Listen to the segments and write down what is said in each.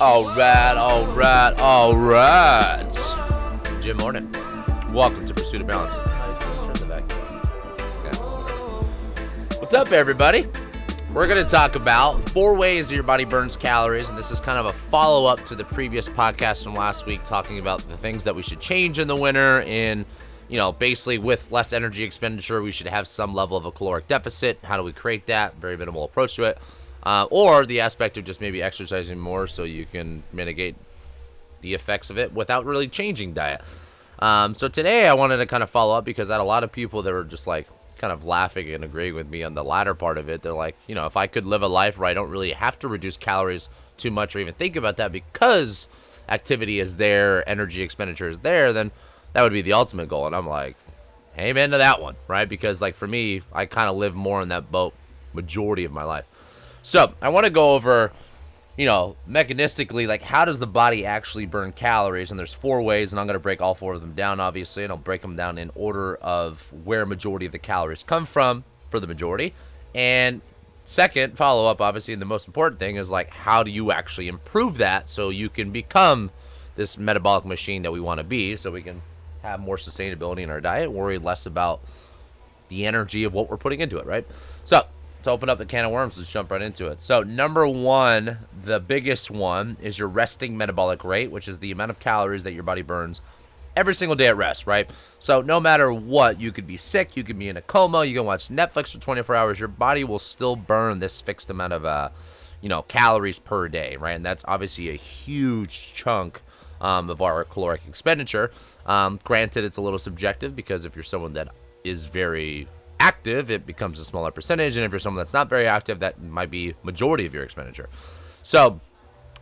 All right. Jim Morning. Welcome to Pursuit of Balance. Turn the vacuum on. Okay. What's up, everybody? We're going to talk about 4 ways that your body burns calories, and this is kind of a follow-up to the previous podcast from last week, talking about the things that we should change in the winter. And, basically with less energy expenditure, we should have some level of a caloric deficit. How do we create that? Very minimal approach to it. Or the aspect of just maybe exercising more so you can mitigate the effects of it without really changing diet. So today I wanted to kind of follow up because I had a lot of people that were just like kind of laughing and agreeing with me on the latter part of it. They're like, if I could live a life where I don't really have to reduce calories too much or even think about that because activity is there, energy expenditure is there, then that would be the ultimate goal. And I'm like, amen to that one, right? Because like for me, I kind of live more in that boat majority of my life. So I want to go over, mechanistically, like how does the body actually burn calories? And there's 4 ways, and I'm going to break all 4 of them down, obviously, and I'll break them down in order of where majority of the calories come from for the majority. And second, follow up, obviously, and the most important thing is like how do you actually improve that so you can become this metabolic machine that we want to be, so we can have more sustainability in our diet, worry less about the energy of what we're putting into it, right? So to open up the can of worms, let's jump right into it. So number 1, the biggest one, is your resting metabolic rate, which is the amount of calories that your body burns every single day at rest, right? So no matter what, you could be sick, you could be in a coma, you can watch Netflix for 24 hours, your body will still burn this fixed amount of, calories per day, right? And that's obviously a huge chunk of our caloric expenditure. Granted, it's a little subjective because if you're someone that is very active, it becomes a smaller percentage, and if you're someone that's not very active, that might be majority of your expenditure. So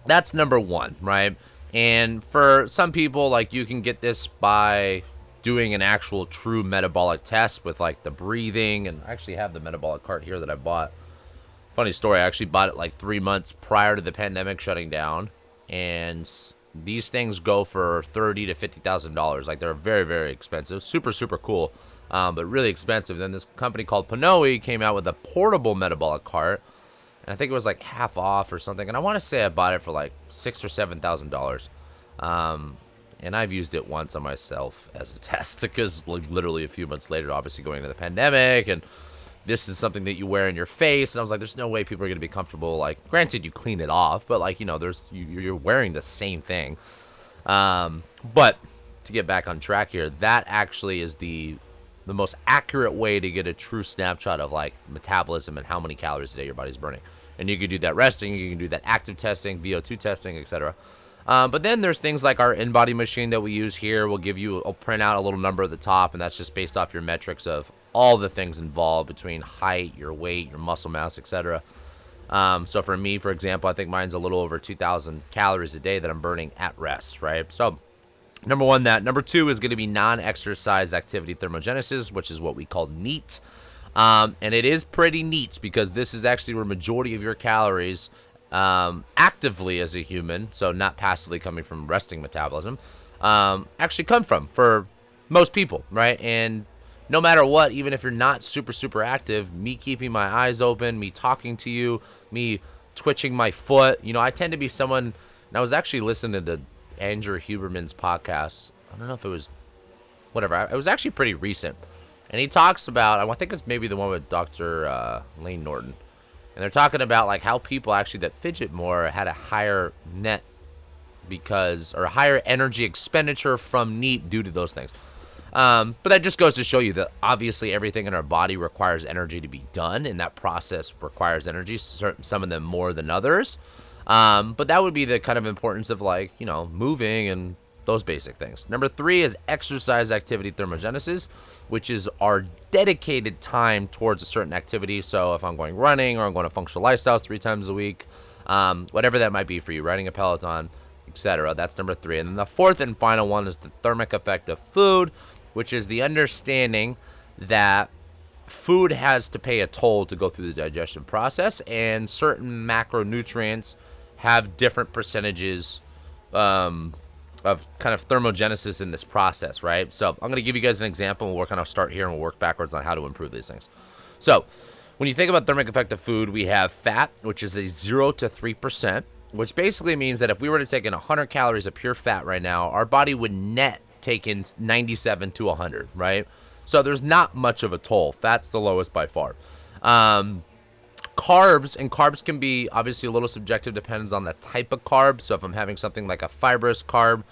that's number 1, right? And for some people, like, you can get this by doing an actual true metabolic test with like the breathing, and I actually have the metabolic cart here that I bought. Funny story, I actually bought it like 3 months prior to the pandemic shutting down, and these things go for $30,000 to $50,000. Like, they're very expensive, super cool. But really expensive. Then this company called Pnoe came out with a portable metabolic cart, and I think it was like half off or something. And I want to say I bought it for like $6,000 or $7,000. And I've used it once on myself as a test because like literally a few months later, obviously going into the pandemic, and this is something that you wear in your face. And I was like, there's no way people are going to be comfortable. Like, granted, you clean it off, but like, you're wearing the same thing. But to get back on track here, that actually is the most accurate way to get a true snapshot of like metabolism and how many calories a day your body's burning. And you can do that resting, you can do that active testing, VO2 testing, etc. But then there's things like our InBody machine that we use here. We'll print out a little number at the top, and that's just based off your metrics of all the things involved between height, your weight, your muscle mass, etc. So for me, for example, I think mine's a little over 2,000 calories a day that I'm burning at rest, right? So number 1, that. Number 2 is going to be non-exercise activity thermogenesis, which is what we call NEAT. And it is pretty neat because this is actually where majority of your calories actively as a human, so not passively coming from resting metabolism, actually come from for most people, right? And no matter what, even if you're not super active, me keeping my eyes open, me talking to you, me twitching my foot, I tend to be someone, and I was actually listening to Andrew Huberman's podcast. I don't know if it was whatever. It was actually pretty recent. And he talks about, I think it's maybe the one with Dr. Lane Norton. And they're talking about like how people actually that fidget more had a higher net or a higher energy expenditure from NEAT due to those things. But that just goes to show you that obviously everything in our body requires energy to be done, and that process requires energy, some of them more than others. But that would be the kind of importance of like, moving and those basic things. Number 3 is exercise activity thermogenesis, which is our dedicated time towards a certain activity. So if I'm going running or I'm going to functional lifestyles 3 times a week, whatever that might be for you, riding a Peloton, etc. That's number 3. And then the 4th and final one is the thermic effect of food, which is the understanding that food has to pay a toll to go through the digestion process, and certain macronutrients have different percentages of kind of thermogenesis in this process, right? So I'm going to give you guys an example, and we'll kind of start here and we'll work backwards on how to improve these things. So when you think about thermic effect of food, we have fat, which is a 0 to 3%. which basically means that if we were to take in 100 calories of pure fat right now, our body would net take in 97 to 100, right? So there's not much of a toll. Fat's the lowest by far. Carbs can be obviously a little subjective, depends on the type of carb. So if I'm having something like a fibrous carb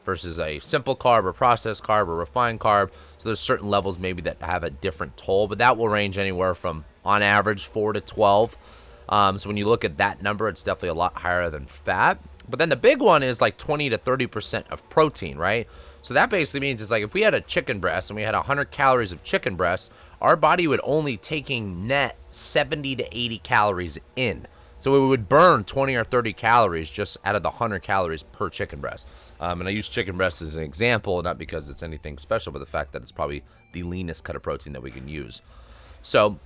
versus a simple carb or processed carb or refined carb, so there's certain levels maybe that have a different toll, but that will range anywhere from, on average, 4 to 12. So when you look at that number, it's definitely a lot higher than fat. But then the big one is like 20 to 30% of protein, right? So that basically means it's like if we had a chicken breast and we had 100 calories of chicken breast, our body would only taking net 70 to 80 calories in. So it would burn 20 or 30 calories just out of the 100 calories per chicken breast. And I use chicken breast as an example, not because it's anything special, but the fact that it's probably the leanest cut of protein that we can use. So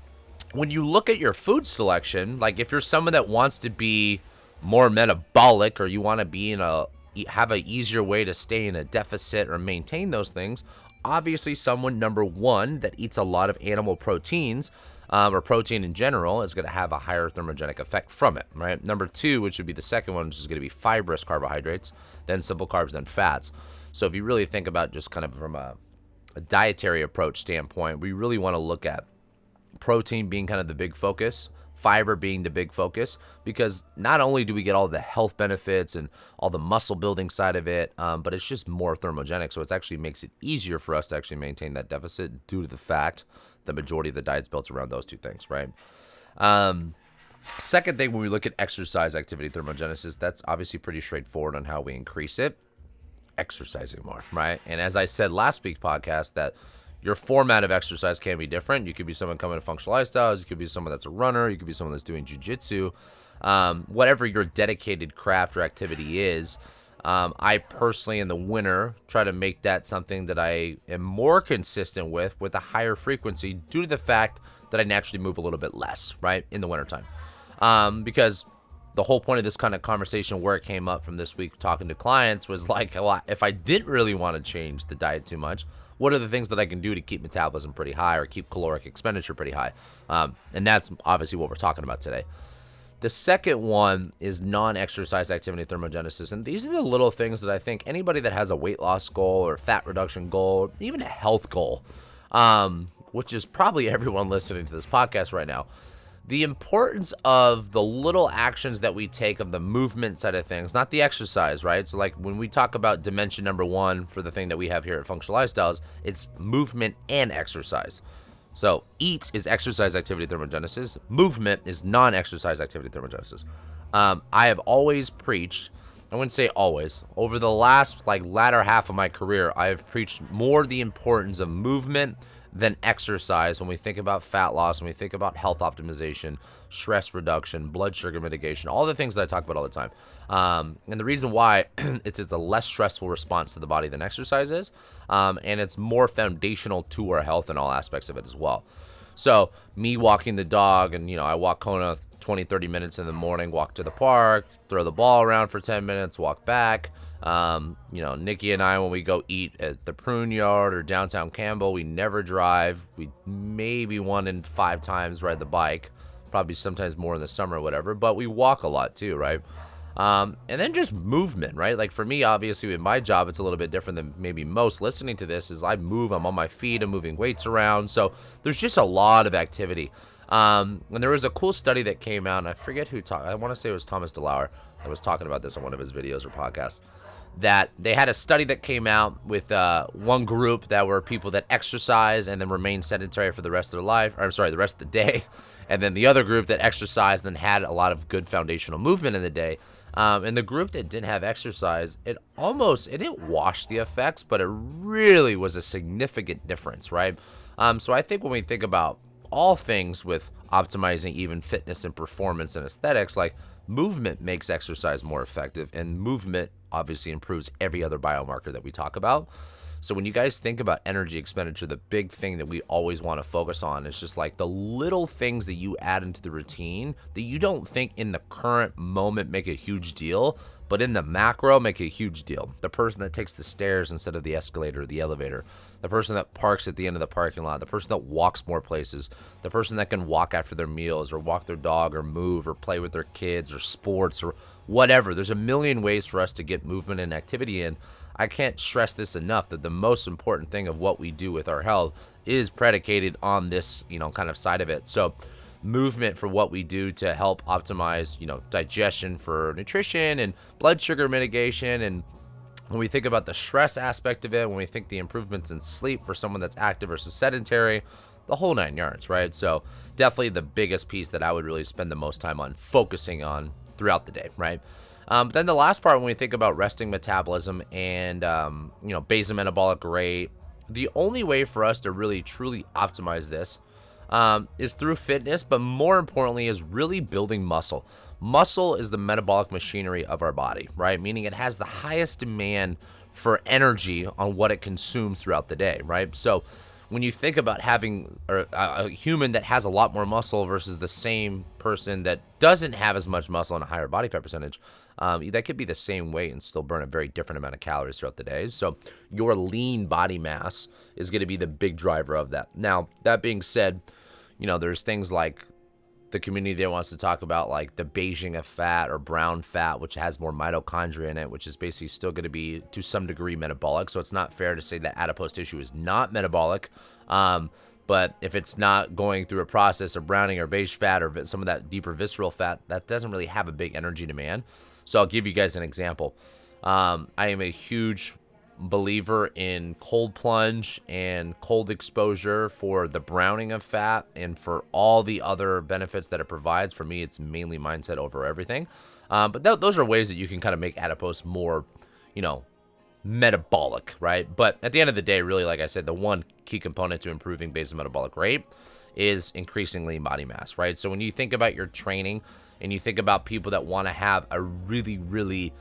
when you look at your food selection, like if you're someone that wants to be more metabolic, or you want to be have an easier way to stay in a deficit or maintain those things, obviously someone, number one, that eats a lot of animal proteins or protein in general is going to have a higher thermogenic effect from it, right? Number two, which would be the second one, which is going to be fibrous carbohydrates, then simple carbs, then fats. So if you really think about just kind of from a dietary approach standpoint, we really want to look at protein being kind of the big focus, fiber being the big focus, because not only do we get all the health benefits and all the muscle building side of it, but it's just more thermogenic. So it actually makes it easier for us to actually maintain that deficit due to the fact the majority of the diet's built around those two things, right? Second thing, when we look at exercise activity thermogenesis, that's obviously pretty straightforward on how we increase it. Exercising more, right? And as I said last week's podcast, that your format of exercise can be different. You could be someone coming to functional lifestyles. You could be someone that's a runner. You could be someone that's doing jiu-jitsu. Whatever your dedicated craft or activity is, I personally, in the winter, try to make that something that I am more consistent with a higher frequency due to the fact that I naturally move a little bit less, right, in the wintertime. Because the whole point of this kind of conversation, where it came up from this week talking to clients, was like, if I didn't really want to change the diet too much, what are the things that I can do to keep metabolism pretty high or keep caloric expenditure pretty high? And that's obviously what we're talking about today. The second one is non-exercise activity thermogenesis. And these are the little things that I think anybody that has a weight loss goal or fat reduction goal, even a health goal, which is probably everyone listening to this podcast right now, the importance of the little actions that we take of the movement side of things, not the exercise, right? So like when we talk about dimension number one for the thing that we have here at Functional Lifestyles, it's movement and exercise. So eat is exercise activity thermogenesis. Movement is non-exercise activity thermogenesis. I have always preached, I wouldn't say always, over the last latter half of my career, I have preached more the importance of movement than exercise when we think about fat loss, when we think about health optimization, stress reduction, blood sugar mitigation, all the things that I talk about all the time. And the reason why it's a less stressful response to the body than exercise is, and it's more foundational to our health in all aspects of it as well. So me walking the dog, and I walk Kona 20, 30 minutes in the morning, walk to the park, throw the ball around for 10 minutes, walk back. Nikki and I, when we go eat at the Prune Yard or downtown Campbell, we never drive. We maybe 1 in 5 times ride the bike, probably sometimes more in the summer or whatever, but we walk a lot too, right? And then just movement, right? Like for me, obviously, in my job, it's a little bit different than maybe most listening to this, is I move, I'm on my feet, I'm moving weights around. So there's just a lot of activity. And there was a cool study that came out, and I forget who talked. I want to say it was Thomas DeLauer that was talking about this on one of his videos or podcasts, that they had a study that came out with one group that were people that exercise and then remain sedentary for the rest of their life, the rest of the day. And then the other group that exercised and had a lot of good foundational movement in the day. And the group that didn't have exercise, it didn't wash the effects, but it really was a significant difference, right? So I think when we think about all things with optimizing even fitness and performance and aesthetics, like movement makes exercise more effective, and movement obviously improves every other biomarker that we talk about. So when you guys think about energy expenditure, the big thing that we always want to focus on is just like the little things that you add into the routine that you don't think in the current moment make a huge deal, but in the macro make a huge deal. The person that takes the stairs instead of the escalator or the elevator, the person that parks at the end of the parking lot, the person that walks more places, the person that can walk after their meals or walk their dog or move or play with their kids or sports or whatever. There's a million ways for us to get movement and activity in. I can't stress this enough that the most important thing of what we do with our health is predicated on this, kind of side of it. So movement for what we do to help optimize, digestion for nutrition and blood sugar mitigation. And when we think about the stress aspect of it, when we think the improvements in sleep for someone that's active versus sedentary, the whole 9 yards, right? So definitely the biggest piece that I would really spend the most time on focusing on throughout the day, right? Then the last part, when we think about resting metabolism and, basal metabolic rate, the only way for us to really truly optimize this is through fitness, but more importantly is really building muscle. Muscle is the metabolic machinery of our body, right? Meaning it has the highest demand for energy on what it consumes throughout the day, right? So when you think about having a human that has a lot more muscle versus the same person that doesn't have as much muscle and a higher body fat percentage, that could be the same weight and still burn a very different amount of calories throughout the day. So your lean body mass is going to be the big driver of that. Now, that being said, there's things like the community that wants to talk about like the Beijing of fat or brown fat, which has more mitochondria in it, which is basically still going to be to some degree metabolic. So it's not fair to say that adipose tissue is not metabolic. But if it's not going through a process of browning or beige fat or some of that deeper visceral fat, that doesn't really have a big energy demand. So I'll give you guys an example. I am a huge believer in cold plunge and cold exposure for the browning of fat and for all the other benefits that it provides. For me, it's mainly mindset over everything. But those are ways that you can kind of make adipose more, metabolic, right? But at the end of the day, really, like I said, the one key component to improving basal metabolic rate is increasing lean body mass, right? So when you think about your training and you think about people that want to have a really, really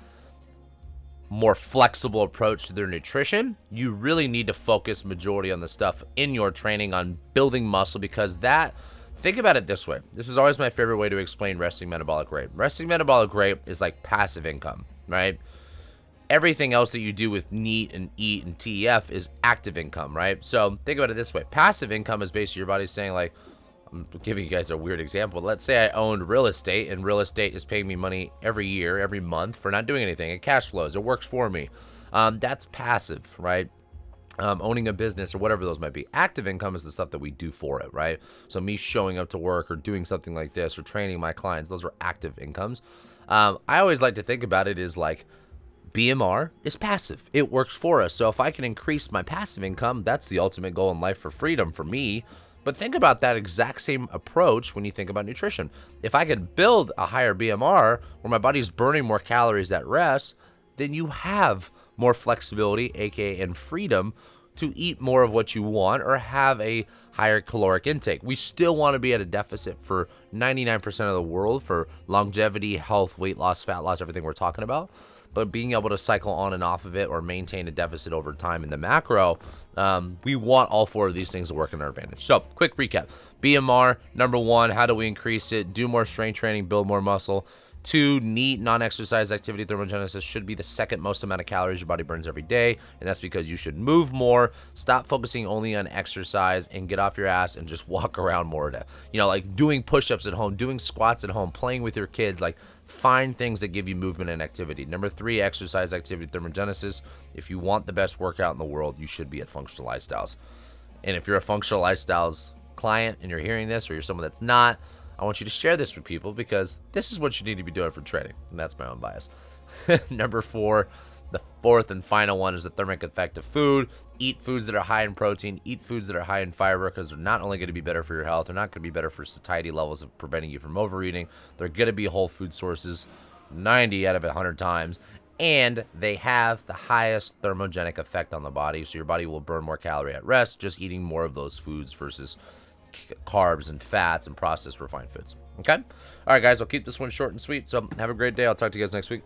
more flexible approach to their nutrition, you really need to focus majority on the stuff in your training on building muscle, because think about it this way. This is always my favorite way to explain resting metabolic rate. Resting metabolic rate is like passive income, right? Everything else that you do with NEAT and EAT and TEF is active income, right? So think about it this way. Passive income is basically your body saying, like, I'm giving you guys a weird example. Let's say I owned real estate, and real estate is paying me money every year, every month for not doing anything. It cash flows. It works for me. That's passive, right? Owning a business or whatever those might be. Active income is the stuff that we do for it, right? So me showing up to work or doing something like this or training my clients, those are active incomes. I always like to think about it as like BMR is passive. It works for us. So if I can increase my passive income, that's the ultimate goal in life for freedom for me. But think about that exact same approach when you think about nutrition. If I could build a higher BMR where my body's burning more calories at rest, then you have more flexibility, aka and freedom, to eat more of what you want or have a higher caloric intake. We still want to be at a deficit for 99% of the world for longevity, health, weight loss, fat loss, everything we're talking about. But being able to cycle on and off of it or maintain a deficit over time in the macro, we want all four of these things to work in our advantage. So quick recap. BMR, number one, how do we increase it? Do more strength training, build more muscle. 2, NEAT, non-exercise activity thermogenesis, should be the second most amount of calories your body burns every day, and that's because you should move more, stop focusing only on exercise, and get off your ass and just walk around more. Like doing push-ups at home, doing squats at home, playing with your kids, like find things that give you movement and activity. Number 3, exercise activity thermogenesis. If you want the best workout in the world, you should be at Functional Lifestyles. And if you're a Functional Lifestyles client and you're hearing this, or you're someone that's not, I want you to share this with people, because this is what you need to be doing for training. And that's my own bias. Number 4, the fourth and final one, is the thermic effect of food. Eat foods that are high in protein. Eat foods that are high in fiber, because they're not only going to be better for your health, they're not going to be better for satiety levels of preventing you from overeating. They're going to be whole food sources 90 out of 100 times. And they have the highest thermogenic effect on the body. So your body will burn more calorie at rest just eating more of those foods versus carbs and fats and processed refined foods. Okay? All right, guys, I'll keep this one short and sweet. So have a great day. I'll talk to you guys next week.